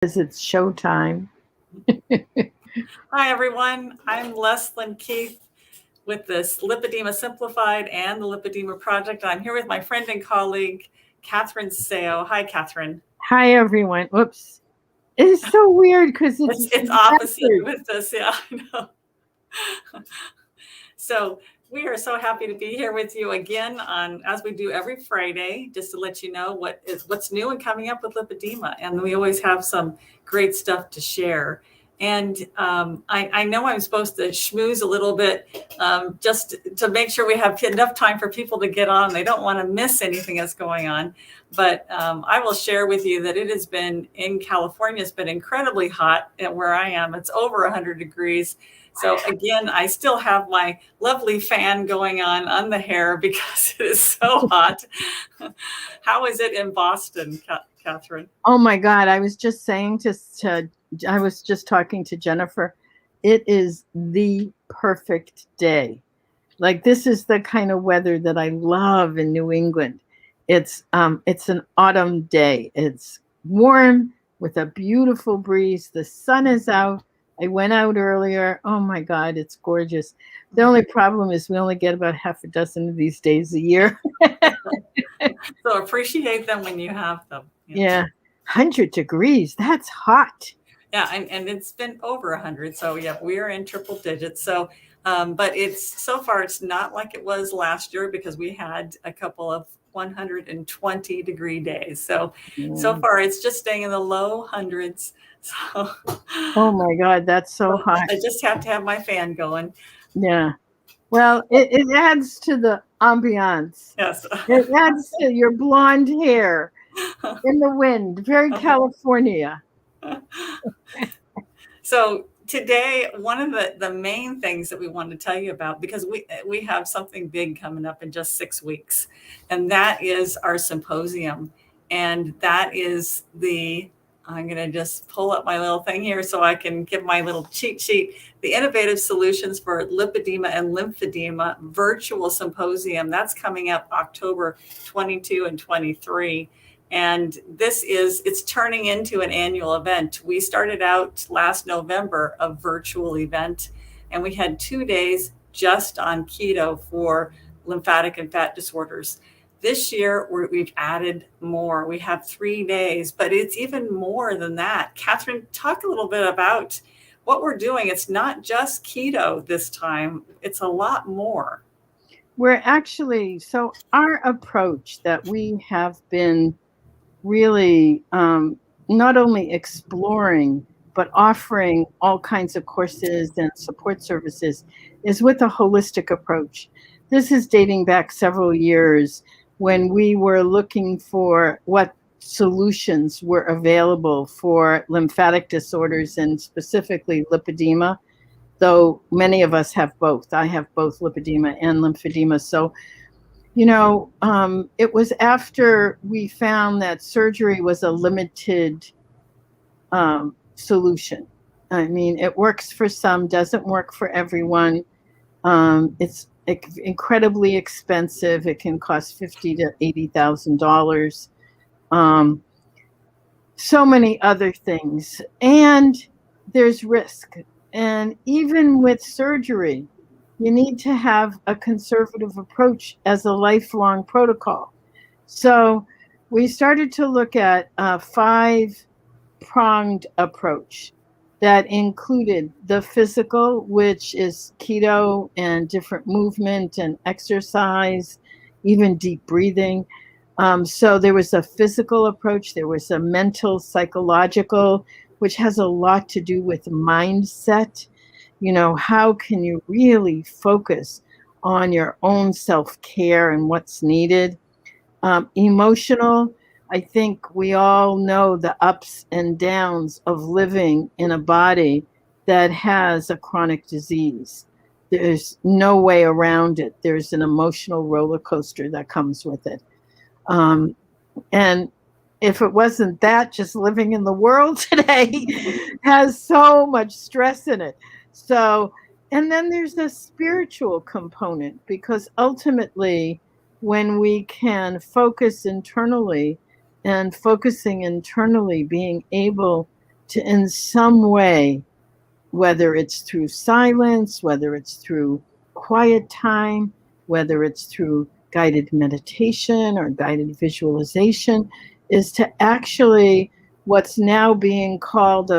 Because it's showtime. Hi, everyone. I'm Leslyn Keith with this Lipedema Simplified and the Lipedema Project. I'm here with my friend and colleague, Catherine Seo. Hi, Catherine. Hi, everyone. Whoops. It's so weird because It's opposite with this. Yeah, I know. So we are so happy to be here with you again on, as we do every Friday, just to let you know what's new and coming up with lipedema. And we always have some great stuff to share. And I know I'm supposed to schmooze a little bit just to make sure we have enough time for people to get on. They don't want to miss anything that's going on. But I will share with you that it has been in California, it's been incredibly hot where I am. It's over 100 degrees. So again, I still have my lovely fan going on the hair because it is so hot. How is it in Boston, Catherine? Oh my God. I was just saying I was just talking to Jennifer. It is the perfect day. Like, this is the kind of weather that I love in New England. It's an autumn day. It's warm with a beautiful breeze. The sun is out. I went out earlier. Oh my God, it's gorgeous. The only problem is we only get about half a dozen of these days a year. So appreciate them when you have them. Yeah. 100 degrees. That's hot. Yeah, and it's been over 100. So yeah, we are in triple digits. So but so far it's not like it was last year because we had a couple of 120 degree days. So far it's just staying in the low hundreds. So oh my God, that's so hot. I just have to have my fan going. Yeah. Well, it adds to the ambiance. Yes. It adds to your blonde hair in the wind. Very California. So today, one of the main things that we want to tell you about, because we have something big coming up in just 6 weeks, and that is our symposium. And that is I'm going to just pull up my little thing here so I can give my little cheat sheet. The Innovative Solutions for Lipedema and Lymphedema Virtual Symposium. That's coming up October 22 and 23. And it's turning into an annual event. We started out last November, a virtual event, and we had 2 days just on keto for lymphatic and fat disorders. This year, we've added more. We have 3 days, but it's even more than that. Catherine, talk a little bit about what we're doing. It's not just keto this time. It's a lot more. Our approach that we have been really not only exploring, but offering all kinds of courses and support services is with a holistic approach. This is dating back several years when we were looking for what solutions were available for lymphatic disorders and specifically lipedema, though many of us have both. I have both lipedema and lymphedema. So, it was after we found that surgery was a limited solution. I mean, it works for some, doesn't work for everyone. It's incredibly expensive. It can cost $50,000 to $80,000. So many other things, and there's risk. And even with surgery, you need to have a conservative approach as a lifelong protocol. So we started to look at a 5-pronged approach that included the physical, which is keto and different movement and exercise, even deep breathing. So there was a physical approach, there was a mental, psychological, which has a lot to do with mindset. How can you really focus on your own self-care and what's needed? Emotional, I think we all know the ups and downs of living in a body that has a chronic disease. There's no way around it. There's an emotional roller coaster that comes with it. And if it wasn't that, just living in the world today has so much stress in it. So, and then there's a spiritual component, because ultimately, when we can focus internally, and focusing internally, being able to, in some way, whether it's through silence, whether it's through quiet time, whether it's through guided meditation or guided visualization, is to actually what's now being called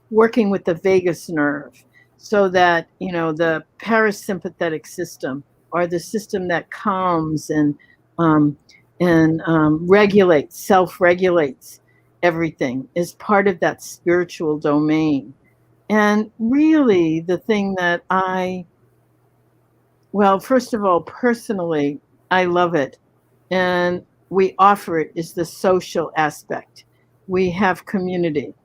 working with the vagus nerve, so that, you know, the parasympathetic system, or the system that calms and regulates, self-regulates everything, is part of that spiritual domain. And really, the thing that well, first of all, personally, I love it. And we offer it is the social aspect. We have community.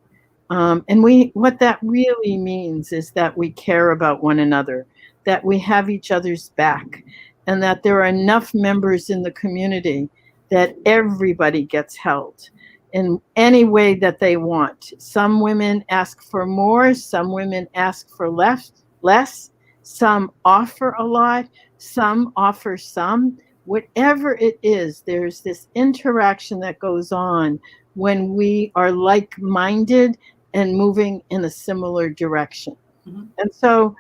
And what that really means is that we care about one another, that we have each other's back, and that there are enough members in the community that everybody gets held in any way that they want. Some women ask for more, some women ask for less, some offer a lot, some offer some. Whatever it is, there's this interaction that goes on when we are like-minded and moving in a similar direction. Mm-hmm. And so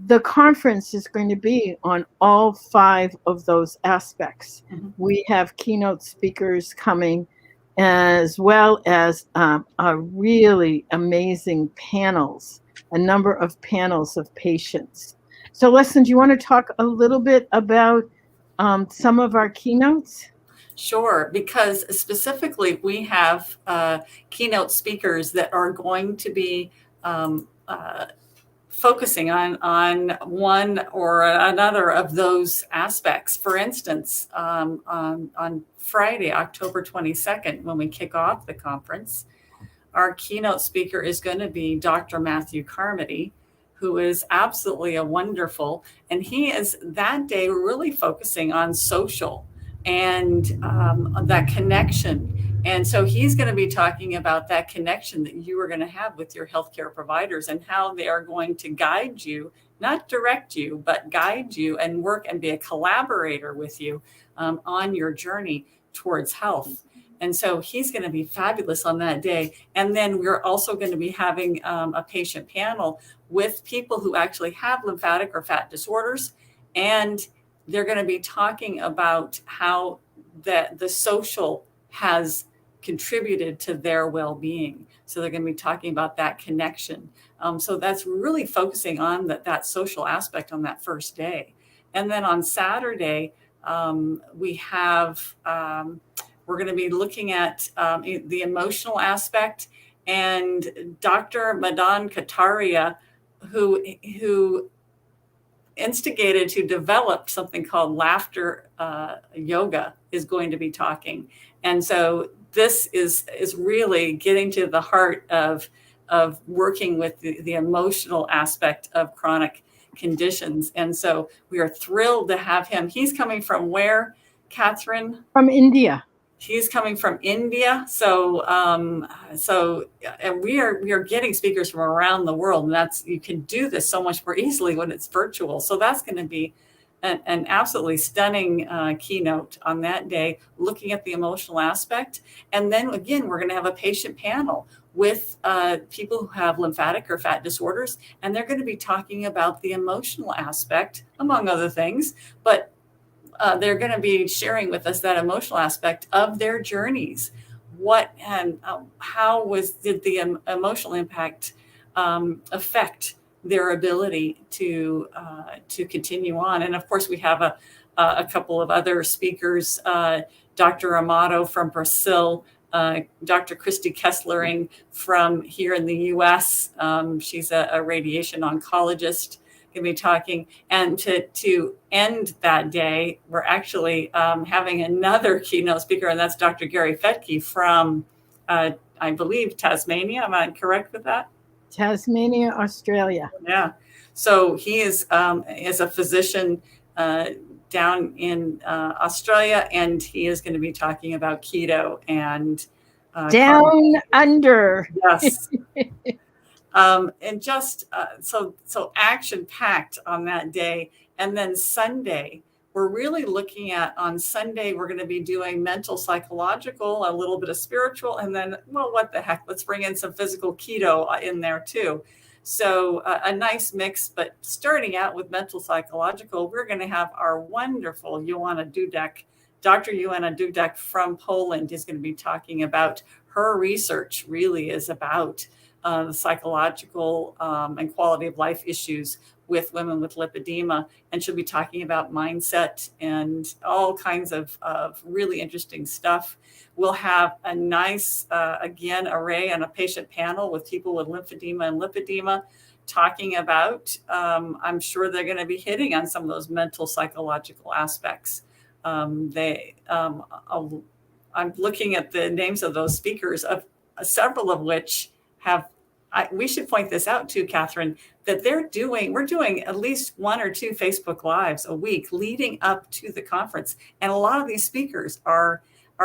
the conference is going to be on all 5 of those aspects. Mm-hmm. We have keynote speakers coming, as well as a really amazing panels, a number of panels of patients. So, Leslie, do you want to talk a little bit about some of our keynotes? Sure, because specifically we have keynote speakers that are going to be focusing on one or another of those aspects. For instance, on Friday, October 22nd, when we kick off the conference, our keynote speaker is going to be Dr. Matthew Carmody, who is absolutely a wonderful, and he is that day really focusing on social and that connection. And so he's going to be talking about that connection that you are going to have with your healthcare providers, and how they are going to guide you, not direct you, but guide you and work and be a collaborator with you on your journey towards health. And so he's going to be fabulous on that day. And then we're also going to be having a patient panel with people who actually have lymphatic or fat disorders. And they're going to be talking about how the social has contributed to their well-being. So they're going to be talking about that connection. So that's really focusing on that social aspect on that first day. And then on Saturday, we have... we're going to be looking at the emotional aspect, and Dr. Madan Kataria, who instigated to develop something called laughter yoga, is going to be talking. And so this is really getting to the heart of working with the emotional aspect of chronic conditions. And so we are thrilled to have him. He's coming from where, Catherine? From India. He's coming from India. So and we are getting speakers from around the world, and you can do this so much more easily when it's virtual. So that's going to be an absolutely stunning keynote on that day, looking at the emotional aspect. And then again, we're going to have a patient panel with people who have lymphatic or fat disorders, and they're going to be talking about the emotional aspect, among other things, but they're going to be sharing with us that emotional aspect of their journeys. What and how did the emotional impact affect their ability to continue on? And of course, we have a couple of other speakers, Dr. Amato from Brazil, Dr. Christy Kesslering from here in the U.S. She's a radiation oncologist. Going to be talking, and to end that day, we're actually having another keynote speaker, and that's Dr. Gary Fedky from, I believe, Tasmania. Am I correct with that? Tasmania, Australia. Yeah. So he is a physician down in Australia, and he is going to be talking about keto and down under. Yes. And just so action packed on that day. And then Sunday, we're really looking at on Sunday, we're going to be doing mental, psychological, a little bit of spiritual, and then, well, what the heck, let's bring in some physical keto in there too. So a nice mix, but starting out with mental, psychological, we're going to have our wonderful Dr. Joanna Dudek from Poland is going to be talking about her research really is about the psychological and quality of life issues with women with lipedema. And she'll be talking about mindset and all kinds of really interesting stuff. We'll have a nice, array on a patient panel with people with lymphedema and lipedema talking about, I'm sure they're going to be hitting on some of those mental, psychological aspects. I'm looking at the names of those speakers, of several of which have, we should point this out too, Catherine, that we're doing at least 1 or 2 Facebook Lives a week leading up to the conference. And a lot of these speakers are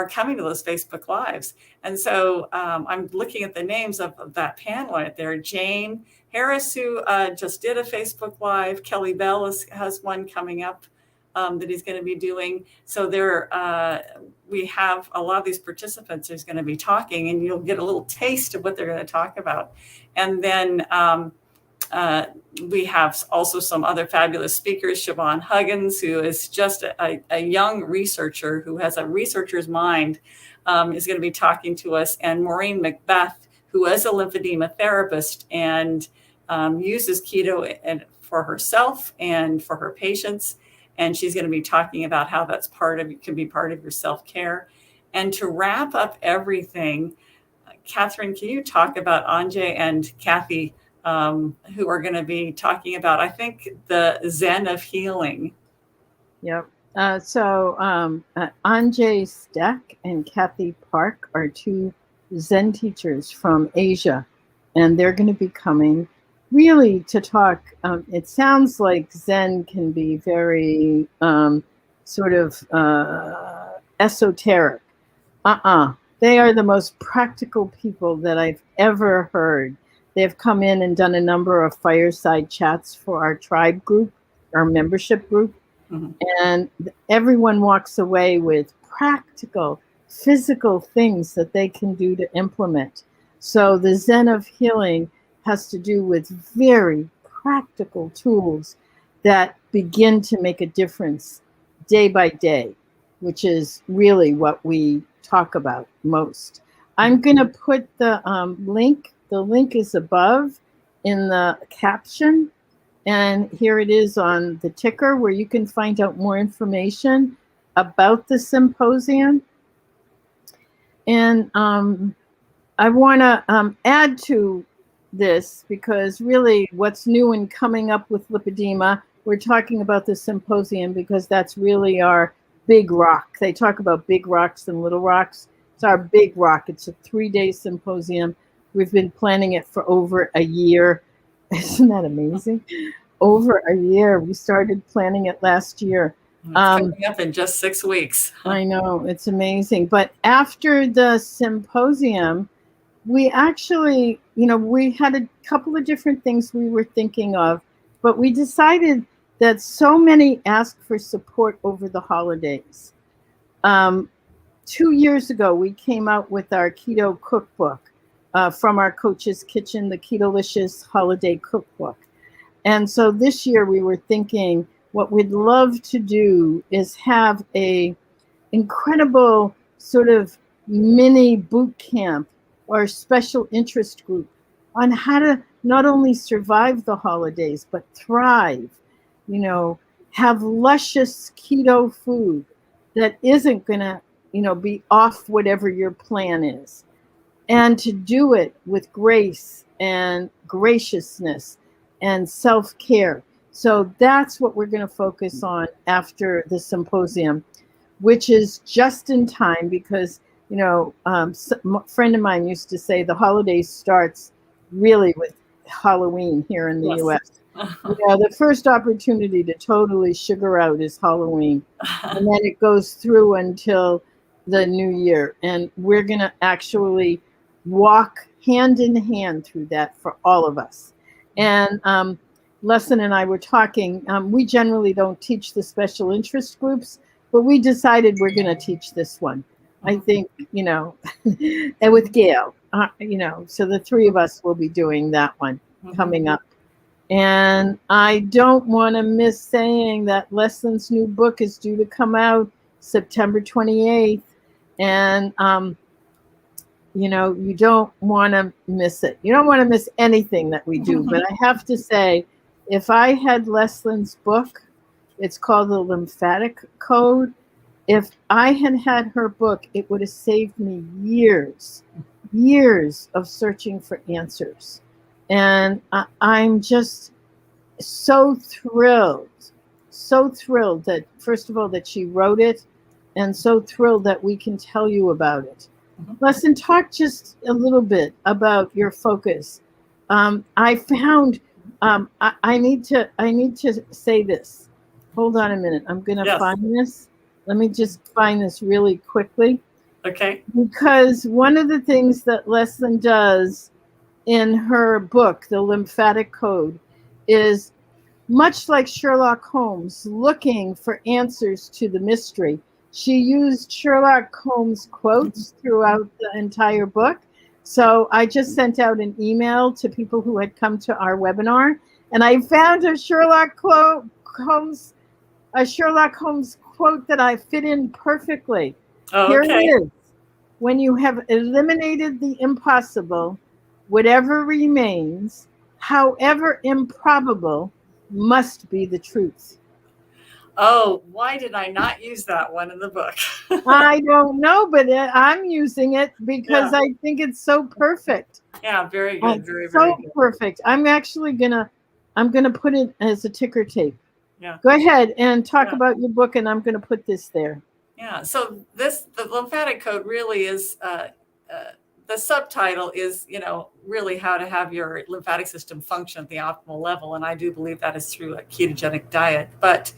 coming to those Facebook Lives. And so I'm looking at the names of that panel right there. Jane Harris, who just did a Facebook Live. Kelly Bell has one coming up that he's going to be doing. So we have a lot of these participants who's going to be talking, and you'll get a little taste of what they're going to talk about. And then we have also some other fabulous speakers. Siobhan Huggins, who is just a young researcher who has a researcher's mind, is going to be talking to us. And Maureen Macbeth, who is a lymphedema therapist and uses keto for herself and for her patients. And she's going to be talking about how that's can be part of your self-care. And to wrap up everything, Catherine, can you talk about Anjay and Kathy, who are going to be talking about, I think, the Zen of Healing? Yep. So Anjay Steck and Kathy Park are 2 Zen teachers from Asia, and they're going to be coming really to talk. It sounds like Zen can be very sort of esoteric. They are the most practical people that I've ever heard. They've come in and done a number of fireside chats for our tribe group, our membership group. Mm-hmm. And everyone walks away with practical, physical things that they can do to implement. So the Zen of Healing has to do with very practical tools that begin to make a difference day by day, which is really what we talk about most. I'm going to put the link. The link is above in the caption, and here it is on the ticker where you can find out more information about the symposium. And I want to add to this, because really what's new and coming up with lipedema, we're talking about the symposium because that's really our big rock. They talk about big rocks and little rocks. It's our big rock. It's a 3-day symposium. We've been planning it for over a year. Isn't that amazing? Over a year. We started planning it last year. It's coming up in just 6 weeks. I know, it's amazing. But after the symposium, we actually, we had a couple of different things we were thinking of, but we decided that so many asked for support over the holidays. 2 years ago, we came out with our keto cookbook from our Coach's Kitchen, the Ketolicious Holiday Cookbook. And so this year we were thinking what we'd love to do is have a incredible sort of mini boot camp or special interest group on how to not only survive the holidays, but thrive, have luscious keto food that isn't going to, be off whatever your plan is. And to do it with grace and graciousness and self-care. So that's what we're going to focus on after the symposium, which is just in time because, a friend of mine used to say the holidays starts really with Halloween here in the U.S. The first opportunity to totally sugar out is Halloween. And then it goes through until the new year. And we're going to actually walk hand in hand through that for all of us. And, Leslie and I were talking, we generally don't teach the special interest groups, but we decided we're going to teach this one. I think, and with Gail, so the three of us will be doing that one coming up. And I don't want to miss saying that Leslie's new book is due to come out September 28th. And, you don't want to miss it. You don't want to miss anything that we do. But I have to say, if I had Leslie's book, it's called the Lymphatic Code. If I had her book, it would have saved me years of searching for answers. And I'm just so thrilled that, first of all, that she wrote it, and so thrilled that we can tell you about it. Leslie, talk just a little bit about your focus. I found, I need to say this. Hold on a minute. I'm going to find this. Let me just find this really quickly. Okay. Because one of the things that Leslie does in her book, The Lymphatic Code, is much like Sherlock Holmes looking for answers to the mystery. She used Sherlock Holmes quotes throughout the entire book. So I just sent out an email to people who had come to our webinar, and I found a Sherlock Holmes quote that I fit in perfectly. Oh, here okay. it is. When you have eliminated the impossible, whatever remains, however improbable, must be the truth. Oh, why did I not use that one in the book? I don't know, but I'm using it because I think it's so perfect. Yeah, very good. Very good. Perfect. I'm actually gonna put it as a ticker tape. Yeah. Go ahead and talk about your book, and I'm gonna put this there. Yeah. So the Lymphatic Code really is the subtitle is, really how to have your lymphatic system function at the optimal level, and I do believe that is through a ketogenic diet, but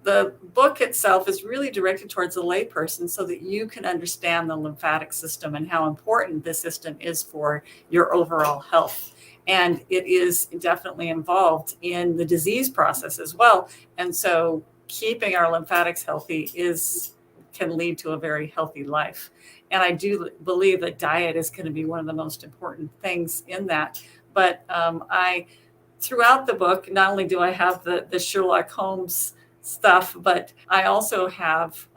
the book itself is really directed towards a layperson so that you can understand the lymphatic system and how important this system is for your overall health. And it is definitely involved in the disease process as well. And so keeping our lymphatics healthy can lead to a very healthy life. And I do believe that diet is going to be one of the most important things in that. But throughout the book, not only do I have the Sherlock Holmes stuff, but I also have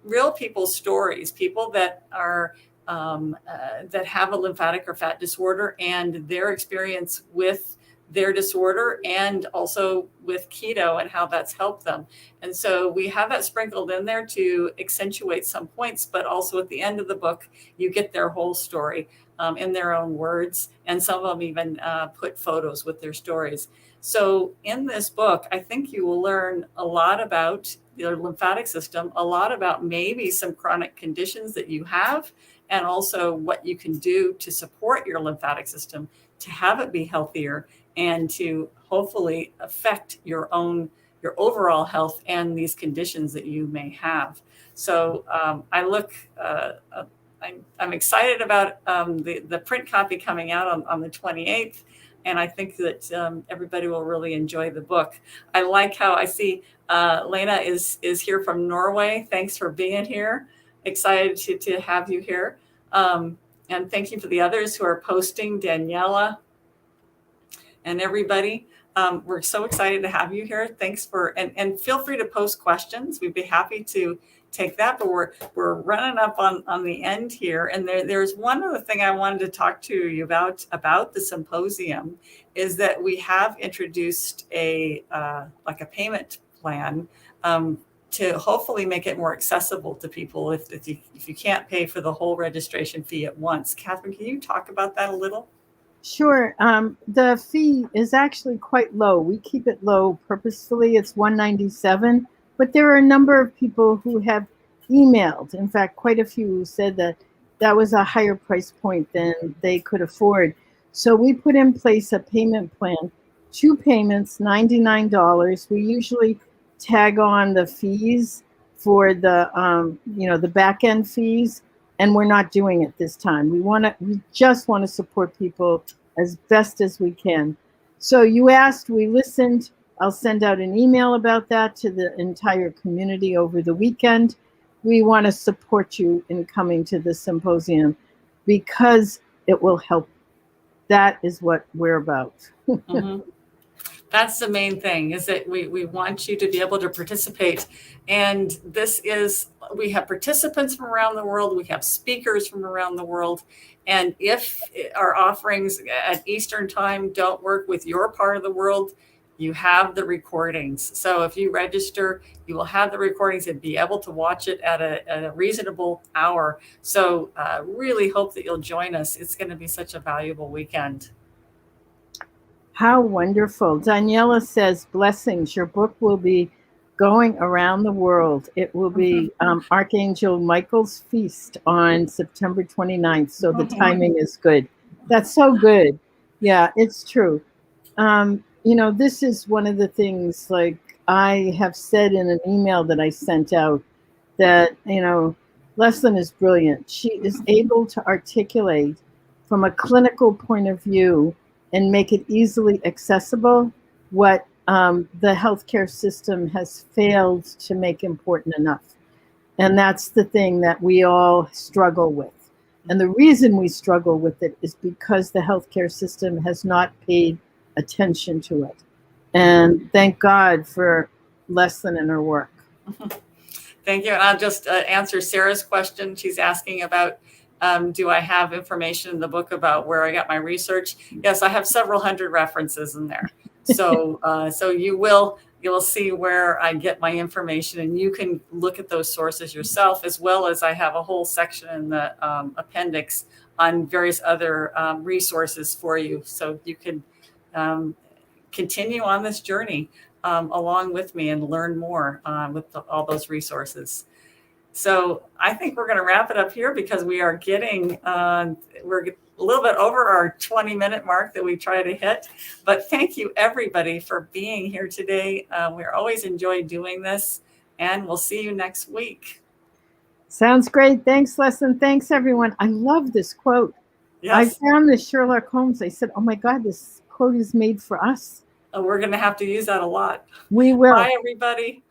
real people's stories, people that are that have a lymphatic or fat disorder and their experience with their disorder, and also with keto and how that's helped them. And so we have that sprinkled in there to accentuate some points, but also at the end of the book, you get their whole story in their own words. And some of them even put photos with their stories. So in this book, I think you will learn a lot about your lymphatic system, a lot about maybe some chronic conditions that you have, and also what you can do to support your lymphatic system to have it be healthier and to hopefully affect your overall health and these conditions that you may have. So I'm excited about the print copy coming out on the 28th. And I think that everybody will really enjoy the book. I like how I see Lena is here from Norway. Thanks for being here. Excited to have you here. And thank you for the others who are posting, Daniela and everybody. We're so excited to have you here. Thanks and feel free to post questions. We'd be happy to take that, but we're running up on the end here. And there's one other thing I wanted to talk to you about the symposium, is that we have introduced a payment plan to hopefully make it more accessible to people if you can't pay for the whole registration fee at once. Catherine, can you talk about that a little? Sure. The fee is actually quite low. We keep it low purposefully. It's $197, but there are a number of people who have emailed. In fact, quite a few who said that was a higher price point than they could afford. So we put in place a payment plan, 2 payments, $99. We usually tag on the fees for the back end fees, and we're not doing it this time. We just want to support people as best as we can. So you asked, we listened. I'll send out an email about that to the entire community over the weekend. We want to support you in coming to the symposium because it will help. That is what we're about. Mm-hmm. That's the main thing, is that we want you to be able to participate. And we have participants from around the world. We have speakers from around the world. And if our offerings at Eastern time don't work with your part of the world, you have the recordings. So if you register, you will have the recordings and be able to watch it at a reasonable hour. So really hope that you'll join us. It's going to be such a valuable weekend. How wonderful. Daniela says, blessings. Your book will be going around the world. It will be Archangel Michael's feast on September 29th. So the timing is good. That's so good. Yeah, it's true. This is one of the things, like I have said in an email that I sent out, that, Leslyn is brilliant. She is able to articulate from a clinical point of view and make it easily accessible what the healthcare system has failed to make important enough. And that's the thing that we all struggle with. And the reason we struggle with it is because the healthcare system has not paid attention to it. And thank God for Leslyn and her work. Thank you. And I'll just answer Sarah's question. She's asking about, do I have information in the book about where I got my research? Yes, I have several hundred references in there. So you'll see where I get my information, and you can look at those sources yourself, as well as I have a whole section in the appendix on various other resources for you. So you can continue on this journey along with me and learn more with all those resources. So I think we're going to wrap it up here, because we are getting, we're a little bit over our 20-minute mark that we try to hit. But thank you, everybody, for being here today. We're always enjoy doing this, and we'll see you next week. Sounds great. Thanks, Leslyn. Thanks, everyone. I love this quote. Yes. I found this Sherlock Holmes. I said, oh my God, this quote is made for us. We're going to have to use that a lot. We will. Bye, everybody.